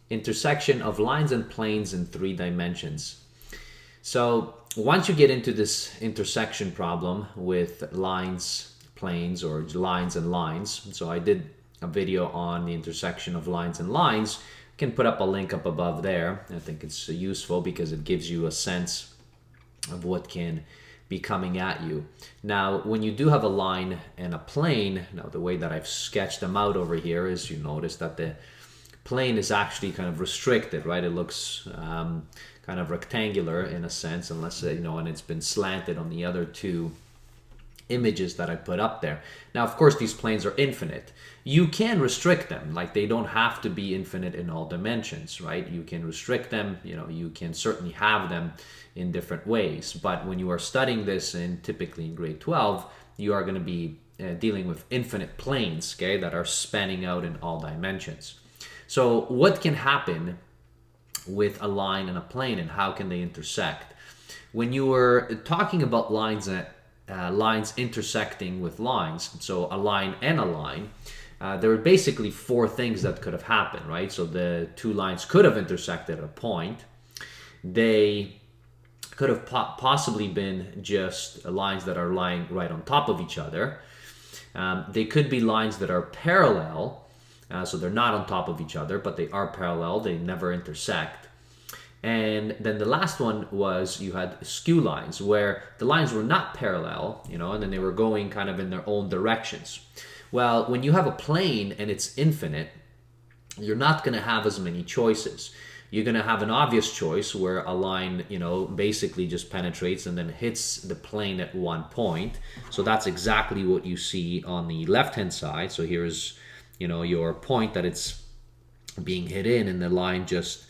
intersection of lines and planes in 3 dimensions. So once you get into this intersection problem with lines, planes, or lines and lines, so I did a video on the intersection of lines and lines. I can put up a link up above there. I think it's useful because it gives you a sense of what can be coming at you. Now, when you do have a line and a plane, now the way that I've sketched them out over here is you notice that the plane is actually kind of restricted, right? It looks kind of rectangular in a sense, unless, and it's been slanted on the other 2 images that I put up there. Now, of course, these planes are infinite. You can restrict them, like they don't have to be infinite in all dimensions, right? You can restrict them, you can certainly have them in different ways. But when you are studying this typically in grade 12, you are going to be dealing with infinite planes, okay, that are spanning out in all dimensions. So what can happen with a line and a plane, and how can they intersect? When you were talking about lines intersecting with lines, so a line and a line, there were basically 4 things that could have happened, right? So the 2 lines could have intersected at a point. They could have possibly been just lines that are lying right on top of each other. They could be lines that are parallel, so they're not on top of each other, but they are parallel. They never intersect. And then the last one was you had skew lines, where the lines were not parallel, and then they were going kind of in their own directions. Well, when you have a plane and it's infinite, you're not going to have as many choices. You're going to have an obvious choice where a line, basically just penetrates and then hits the plane at one point. So that's exactly what you see on the left-hand side. So here's, your point that it's being hit in, and the line just,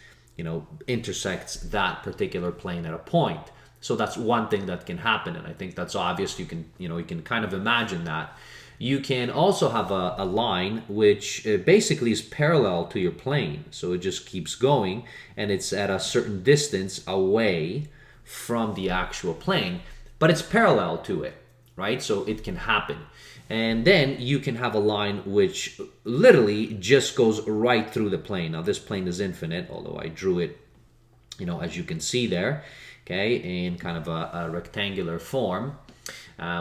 intersects that particular plane at a point. So that's one thing that can happen, and I think that's obvious. You can kind of imagine that. You can also have a line which basically is parallel to your plane. So it just keeps going, and it's at a certain distance away from the actual plane, but it's parallel to it, right? So it can happen. And then you can have a line which literally just goes right through the plane. Now this plane is infinite, although I drew it, as you can see there, okay, in kind of a rectangular form,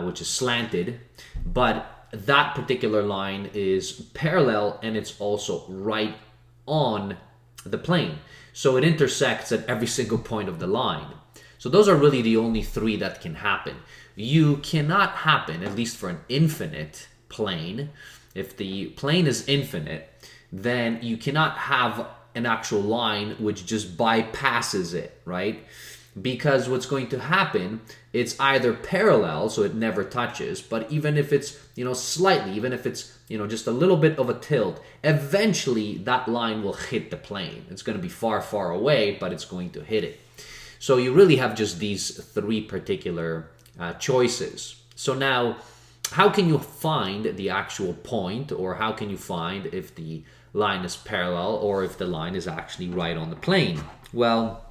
which is slanted. But that particular line is parallel, and it's also right on the plane. So it intersects at every single point of the line. So those are really the only 3 that can happen. You cannot happen, at least for an infinite plane. If the plane is infinite, then you cannot have an actual line which just bypasses it, right? Because what's going to happen, it's either parallel, so it never touches, but even if it's, slightly, even if it's, just a little bit of a tilt, eventually that line will hit the plane. It's going to be far, far away, but it's going to hit it. So you really have just these 3 particular choices. So now, how can you find the actual point, or how can you find if the line is parallel or if the line is actually right on the plane? Well,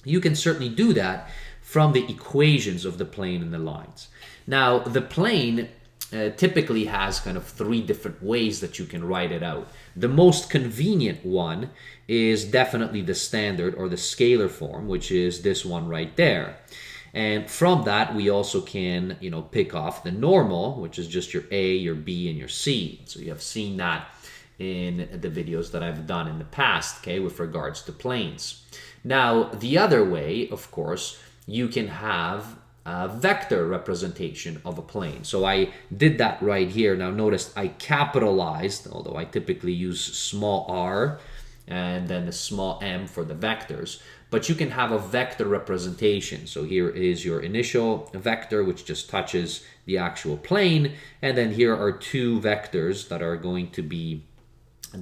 you can certainly do that from the equations of the plane and the lines. Now, the plane typically has kind of 3 different ways that you can write it out. The most convenient one is definitely the standard or the scalar form, which is this one right there. And from that, we also can, pick off the normal, which is just your A, your B, and your C. So you have seen that in the videos that I've done in the past, okay, with regards to planes. Now, the other way, of course, you can have a vector representation of a plane. So I did that right here. Now notice I capitalized, although I typically use small r and then a small m for the vectors. But you can have a vector representation. So here is your initial vector, which just touches the actual plane. And then here are 2 vectors that are going to be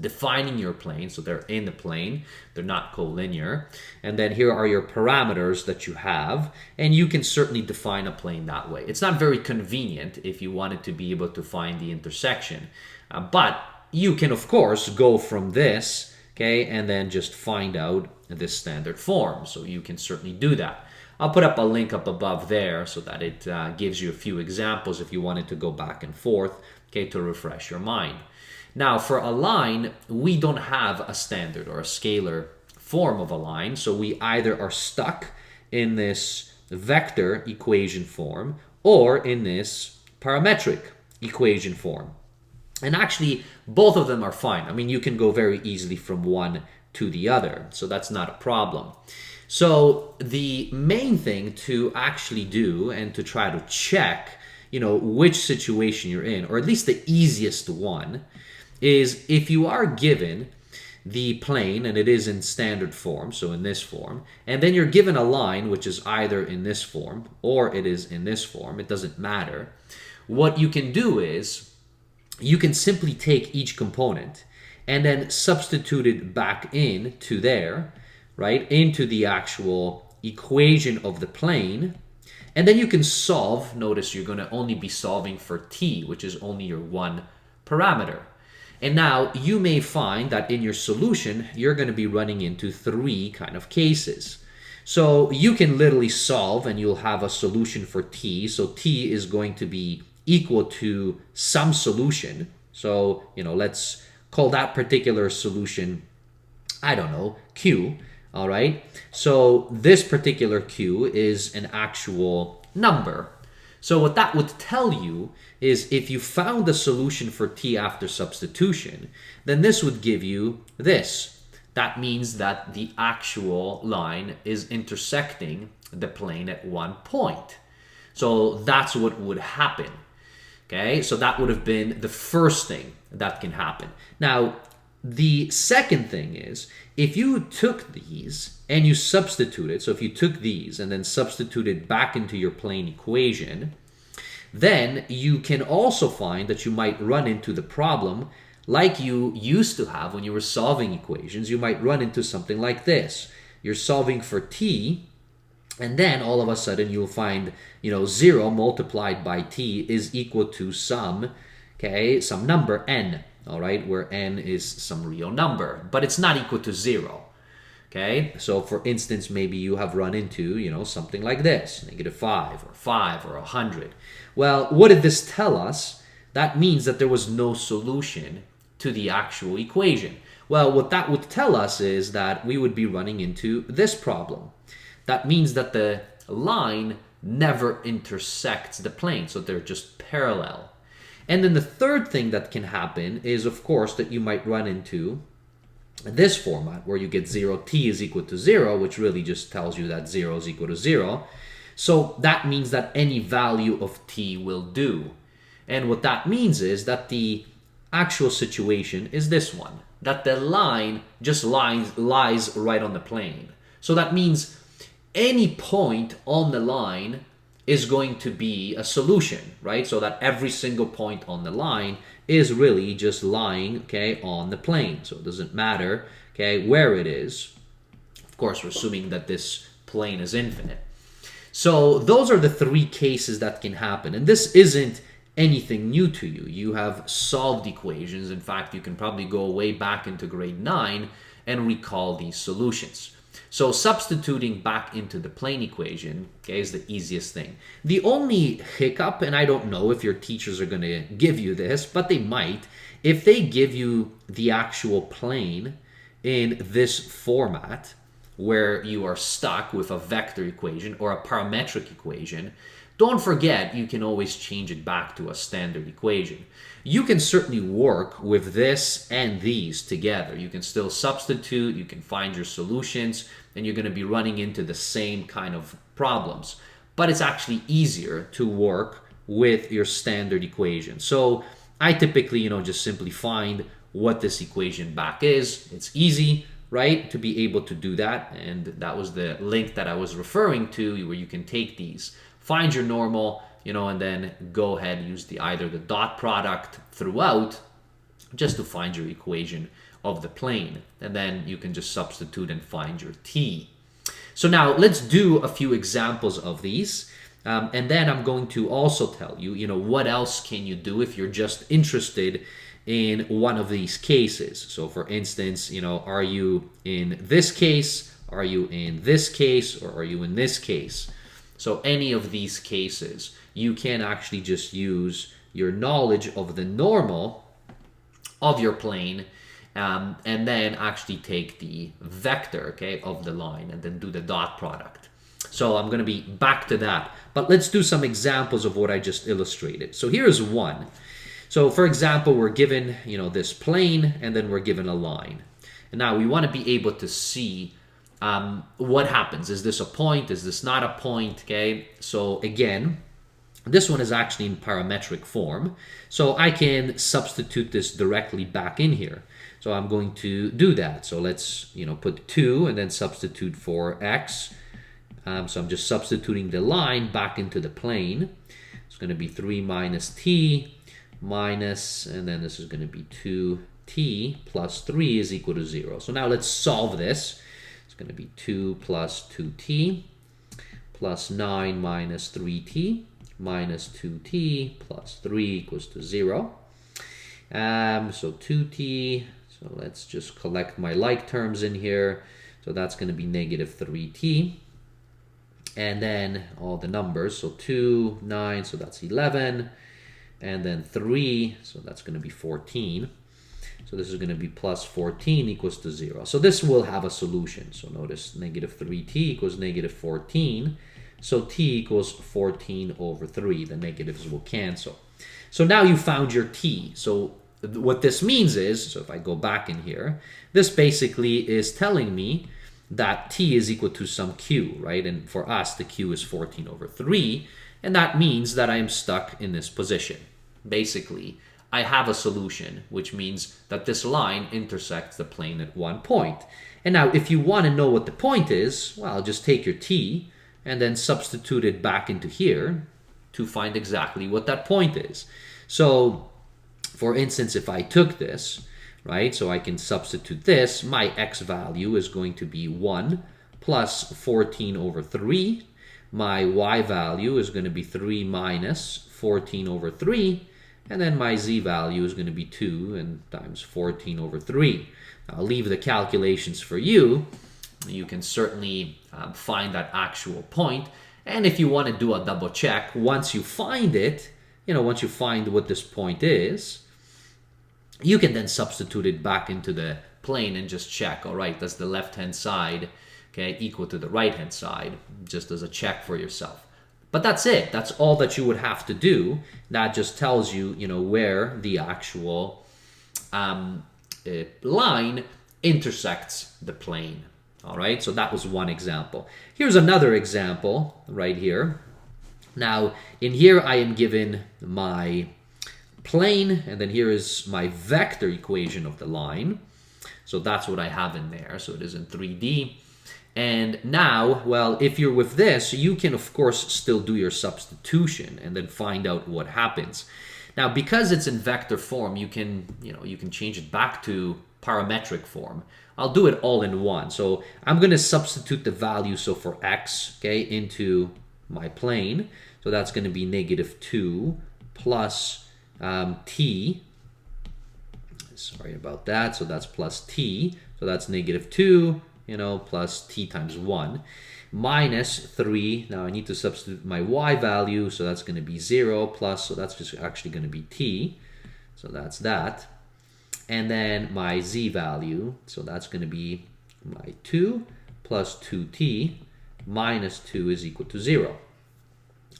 defining your plane. So they're in the plane. They're not collinear. And then here are your parameters that you have. And you can certainly define a plane that way. It's not very convenient if you wanted to be able to find the intersection. But you can, of course, go from this, okay, and then just find out this standard form. So you can certainly do that. I'll put up a link up above there so that it gives you a few examples if you wanted to go back and forth, okay, to refresh your mind. Now, for a line, we don't have a standard or a scalar form of a line, so we either are stuck in this vector equation form or in this parametric equation form. And actually, both of them are fine. I mean, you can go very easily from one to the other, so that's not a problem. So the main thing to actually do and to try to check, which situation you're in, or at least the easiest one, is if you are given the plane, and it is in standard form, so in this form, and then you're given a line which is either in this form or it is in this form, it doesn't matter. What you can do is you can simply take each component and then substitute it back into there, right, into the actual equation of the plane, and then you can solve. Notice you're going to only be solving for t, which is only your one parameter. And now you may find that in your solution, you're going to be running into three kind of cases. So you can literally solve and you'll have a solution for t. So t is going to be equal to some solution. So, let's call that particular solution, I don't know, q. All right. So this particular q is an actual number. So what that would tell you is if you found the solution for t after substitution, then this would give you this. That means that the actual line is intersecting the plane at one point. So that's what would happen. Okay, so that would have been the first thing that can happen. Now, the second thing is, if you took these and you substituted, so if you took these and then substituted back into your plane equation, then you can also find that you might run into the problem like you used to have when you were solving equations. You might run into something like this. You're solving for t, and then all of a sudden you'll find, 0 multiplied by t is equal to some number n. All right, where n is some real number, but it's not equal to 0. Okay, so for instance, maybe you have run into, something like this, -5 or 5 or 100. Well, what did this tell us? That means that there was no solution to the actual equation. Well, what that would tell us is that we would be running into this problem. That means that the line never intersects the plane, so they're just parallel. And then the third thing that can happen is, of course, that you might run into this format where you get 0t is equal to 0, which really just tells you that 0 is equal to 0. So that means that any value of t will do. And what that means is that the actual situation is this one, that the line just lies right on the plane. So that means any point on the line is going to be a solution, right? So that every single point on the line is really just lying, on the plane. So it doesn't matter, where it is. Of course, we're assuming that this plane is infinite. So those are the three cases that can happen. And this isn't anything new to you. You have solved equations. In fact, you can probably go way back into grade 9 and recall these solutions. So substituting back into the plane equation, is the easiest thing. The only hiccup, and I don't know if your teachers are going to give you this, but they might, if they give you the actual plane in this format where you are stuck with a vector equation or a parametric equation, don't forget you can always change it back to a standard equation. You can certainly work with this and these together. You can still substitute, you can find your solutions, and you're going to be running into the same kind of problems. But it's actually easier to work with your standard equation. So I typically, just simply find what this equation back is. It's easy, right, to be able to do that. And that was the link that I was referring to, where you can take these, find your normal, and then go ahead and use either the dot product throughout just to find your equation of the plane. And then you can just substitute and find your t. So now let's do a few examples of these. And then I'm going to also tell you, what else can you do if you're just interested in one of these cases. So for instance, are you in this case? Are you in this case? Or are you in this case? So any of these cases, you can actually just use your knowledge of the normal of your plane, and then actually take the vector, okay, of the line and then do the dot product. So I'm going to be back to that. But let's do some examples of what I just illustrated. So here's one. So for example, we're given, this plane, and then we're given a line. And now we want to be able to see what happens. Is this a point? Is this not a point? Okay. So again, this one is actually in parametric form. So I can substitute this directly back in here. So I'm going to do that. So let's, put 2 and then substitute for x. So I'm just substituting the line back into the plane. It's going to be 3 minus t minus, and then this is going to be 2t plus 3 is equal to 0. So now let's solve this. It's going to be 2 plus 2t plus 9 minus 3t minus 2t plus 3 equals to 0. So 2t, so let's just collect my like terms in here. So that's going to be negative 3t. And then all the numbers, so 2, 9, so that's 11. And then 3, so that's going to be 14. So this is going to be plus 14 equals to 0. So this will have a solution. So notice negative 3t equals negative 14. So t equals 14 over 3. The negatives will cancel. So now you found your t. So what this means is, so if I go back in here, this basically is telling me that t is equal to some q, right? And for us, the q is 14 over 3. And that means that I am stuck in this position. Basically, I have a solution, which means that this line intersects the plane at one point. And now, if you want to know what the point is, well, just take your t and then substitute it back into here to find exactly what that point is. So, for instance, if I took this, right, so I can substitute this, my x value is going to be 1 plus 14 over 3. My y value is going to be 3 minus 14 over 3. And then my z value is going to be 2 and times 14 over 3. I'll leave the calculations for you. You can certainly find that actual point. And if you want to do a double check, once you find it, once you find what this point is, you can then substitute it back into the plane and just check, all right, does the left-hand side, okay, equal to the right-hand side, just as a check for yourself. But that's it. That's all that you would have to do. That just tells you, where the actual line intersects the plane. All right, so that was one example. Here's another example right here. Now, in here I am given my plane, and then here is my vector equation of the line. So that's what I have in there. So it is in 3D. And now, well, if you're with this, you can, of course, still do your substitution and then find out what happens. Now, because it's in vector form, you can change it back to parametric form. I'll do it all in one. So I'm going to substitute the value, so for x, okay, into my plane. So that's going to be negative 2 plus t. Sorry about that. So that's plus t. So that's negative 2. Plus t times 1, minus 3. Now I need to substitute my y value, so that's going to be 0 plus, so that's just actually going to be t. So that's that. And then my z value, so that's going to be my 2 plus 2t minus 2 is equal to 0.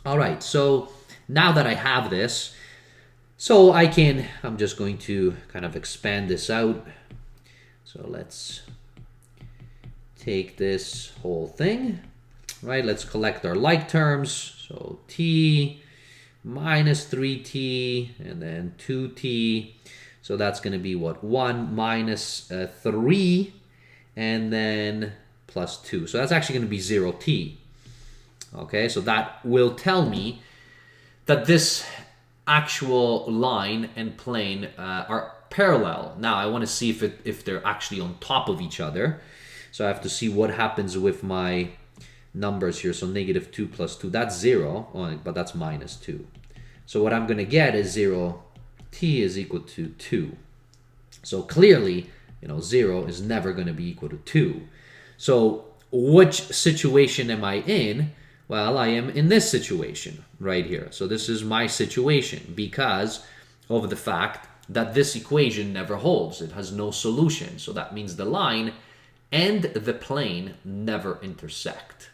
All right, so now that I have this, so I'm just going to kind of expand this out. So let's take this whole thing, right? Let's collect our like terms. So t minus 3t and then 2t. So that's going to be what? 1 minus 3 and then plus 2. So that's actually going to be 0t. Okay, so that will tell me that this actual line and plane are parallel. Now I want to see if they're actually on top of each other. So I have to see what happens with my numbers here. So negative 2 plus 2, that's 0, but that's minus 2. So what I'm going to get is 0t is equal to 2. So clearly, 0 is never going to be equal to 2. So which situation am I in? Well, I am in this situation right here. So this is my situation because of the fact that this equation never holds. It has no solution. So that means the line and the plane never intersect,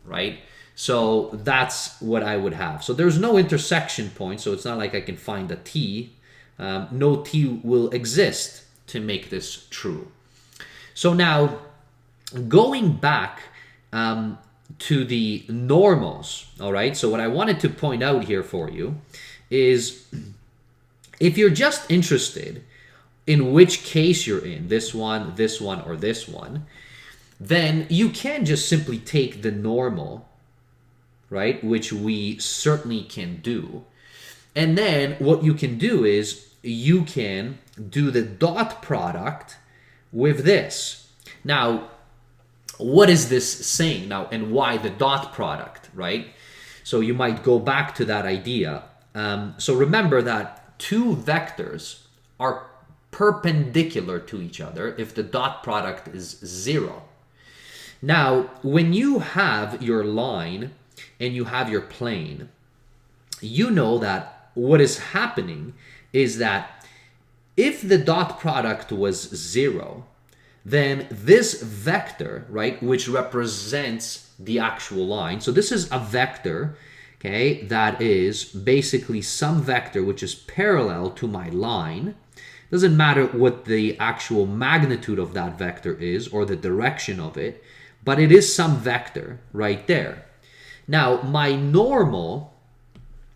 right? So that's what I would have. So there's no intersection point, so it's not like I can find a t. No t will exist to make this true. So now, going back to the normals, all right? So what I wanted to point out here for you is, if you're just interested in which case you're in, this one, or this one, then you can just simply take the normal, right, which we certainly can do. And then what you can do is you can do the dot product with this. Now, what is this saying now, and why the dot product, right? So you might go back to that idea. So remember that two vectors are perpendicular to each other if the dot product is 0. Now, when you have your line and you have your plane, you know that what is happening is that if the dot product was 0, then this vector, right, which represents the actual line, so this is a vector, okay, that is basically some vector which is parallel to my line. Doesn't matter what the actual magnitude of that vector is or the direction of it, but it is some vector right there. Now, my normal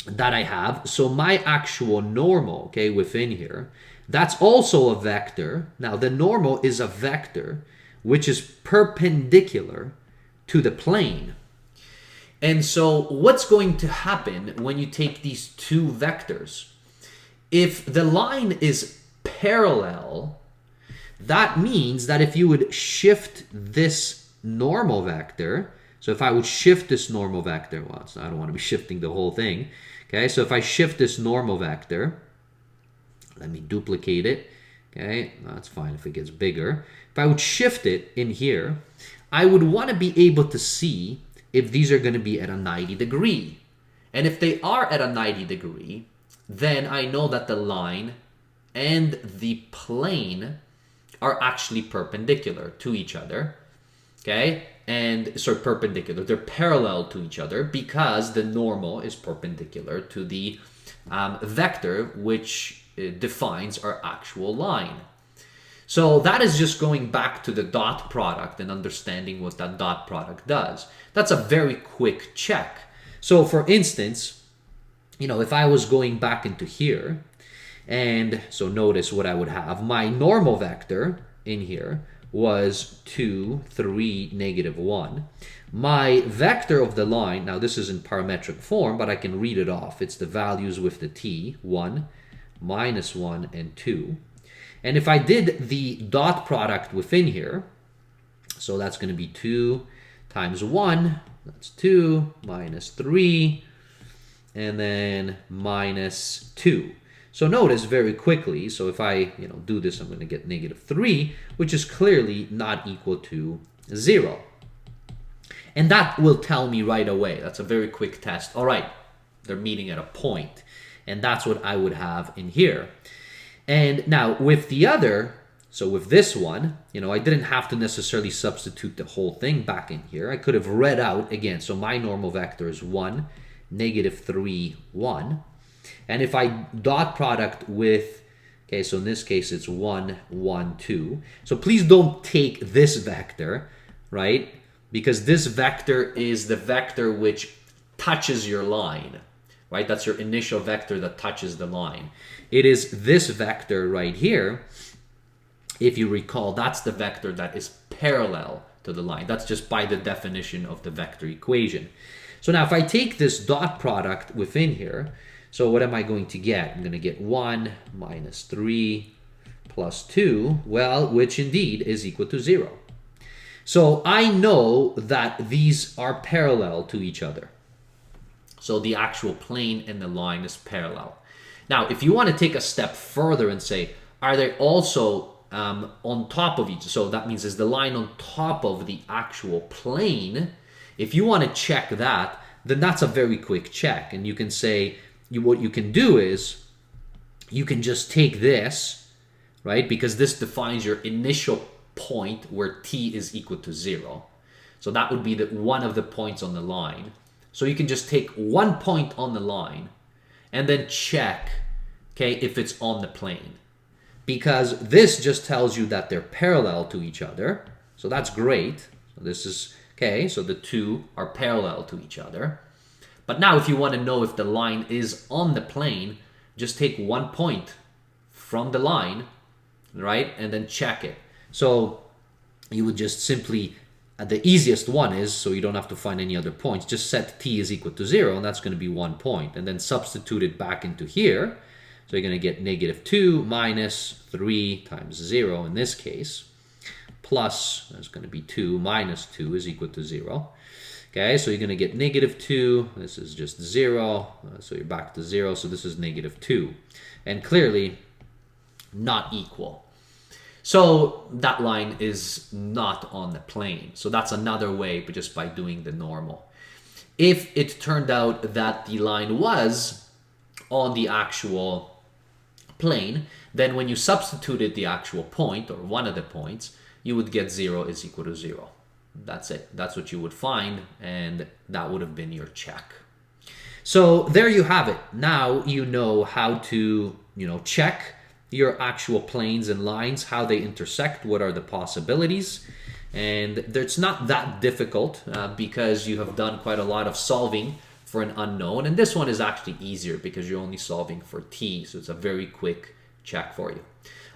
that I have, so my actual normal, okay, within here, that's also a vector. Now, the normal is a vector which is perpendicular to the plane. And so what's going to happen when you take these two vectors? If the line is parallel, that means that if you would shift this normal vector, so if I would shift this normal vector, well, I don't want to be shifting the whole thing. Okay, so if I shift this normal vector, let me duplicate it. Okay, that's fine if it gets bigger. If I would shift it in here, I would want to be able to see if these are going to be at a 90 degree. And if they are at a 90 degree, then I know that the line and the plane are actually perpendicular to each other. Okay, and so perpendicular, they're parallel to each other because the normal is perpendicular to the vector which defines our actual line. So that is just going back to the dot product and understanding what that dot product does. That's a very quick check. So for instance, you know, if I was going back into here, and so notice what I would have. My normal vector in here was 2, 3, negative 1. My vector of the line, now this is in parametric form, but I can read it off. It's the values with the t, 1, minus 1, and 2. And if I did the dot product within here, so that's going to be 2 times 1, that's 2, minus 3, and then minus 2. So notice very quickly, so if I do this, I'm going to get negative 3, which is clearly not equal to 0. And that will tell me right away. That's a very quick test. All right, they're meeting at a point. And that's what I would have in here. And now with the other, so with this one, I didn't have to necessarily substitute the whole thing back in here. I could have read out again. So my normal vector is 1, negative 3, 1. And if I dot product with, okay, so in this case it's 1, 1, 2. So please don't take this vector, right? Because this vector is the vector which touches your line, right? That's your initial vector that touches the line. It is this vector right here. If you recall, that's the vector that is parallel to the line. That's just by the definition of the vector equation. So now if I take this dot product within here, so what am I going to get? I'm going to get 1 minus 3 plus 2, well, which indeed is equal to 0. So I know that these are parallel to each other. So the actual plane and the line is parallel. Now, if you want to take a step further and say, are they also on top of each? So that means is the line on top of the actual plane? If you want to check that, then that's a very quick check. And you can say, what you can do is you can just take this, right? Because this defines your initial point where t is equal to 0. So that would be one of the points on the line. So you can just take one point on the line and then check, okay, if it's on the plane. Because this just tells you that they're parallel to each other. So that's great. So this is, okay, so the two are parallel to each other. But now if you want to know if the line is on the plane, just take one point from the line, right, and then check it. So you would just simply, the easiest one is, so you don't have to find any other points, just set t is equal to 0, and that's going to be 1 point. And then substitute it back into here. So you're going to get -2 minus 3 times 0 in this case, plus, that's going to be 2 minus 2 is equal to 0. Okay, so you're going to get -2, this is just 0, so you're back to 0, so this is -2. And clearly not equal. So that line is not on the plane. So that's another way, but just by doing the normal. If it turned out that the line was on the actual plane, then when you substituted the actual point, or one of the points, you would get 0 is equal to 0. That's it. That's what you would find, and that would have been your check. So there you have it. Now you know how to, check your actual planes and lines, how they intersect, what are the possibilities. And it's not that difficult because you have done quite a lot of solving for an unknown. And this one is actually easier because you're only solving for t. So it's a very quick check for you.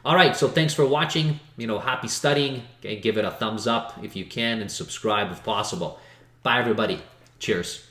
All right, so thanks for watching. Happy studying. Okay, give it a thumbs up if you can and subscribe if possible. Bye, everybody. Cheers.